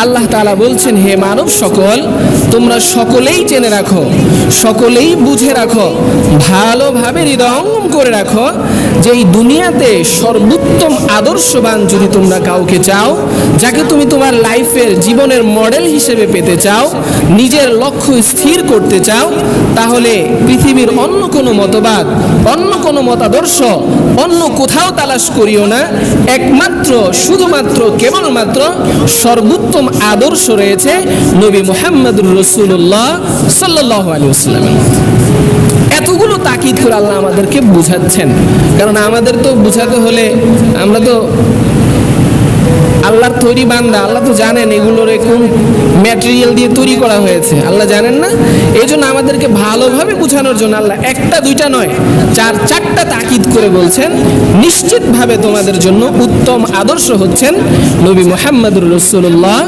আল্লাহ তাআলা বলছেন, হে মানব সকল, তোমরা সকলেই জেনে রাখো, সকলেই বুঝে রাখো, ভালোভাবে হৃদয়ঙ্গম করে রাখো যে এই দুনিয়াতে সর্বোত্তম আদর্শবান যদি তোমরা কাউকে চাও, যাকে তুমি তোমার লাইফের জীবনের মডেল হিসেবে পেতে চাও, নিজের লক্ষ্য স্থির করতে চাও, তাহলে পৃথিবীর অন্য কোনো মতবাদ, অন্য কোনো মতাদর্শ, অন্য কোথাও তালাশ করিও না। একমাত্র, শুধুমাত্র, কেবলমাত্র সর্বোত্তম আদর্শ রয়েছে নবী মুহাম্মদুর রাসূলুল্লাহ সাল্লাল্লাহু আলাইহি ওয়াসাল্লাম। এতগুলো তাকিদ করে আল্লাহ আমাদেরকে বুঝাচ্ছেন, কারণ আমাদের তো বুঝাতে হলে, আমরা তো আল্লাহর তৈরি বান্দা, আল্লাহ তো জানেন এগুলোর কোন ম্যাটেরিয়াল দিয়ে তৈরি করা হয়েছে, আল্লাহ জানেন না? এই জন্য আমাদেরকে ভালোভাবে বোঝানোর জন্য আল্লাহ একটা দুইটা নয়, চারটা তাকিদ করে বলছেন, নিশ্চিতভাবে তোমাদের জন্য উত্তম আদর্শ হচ্ছেন নবী মুহাম্মদুর রাসূলুল্লাহ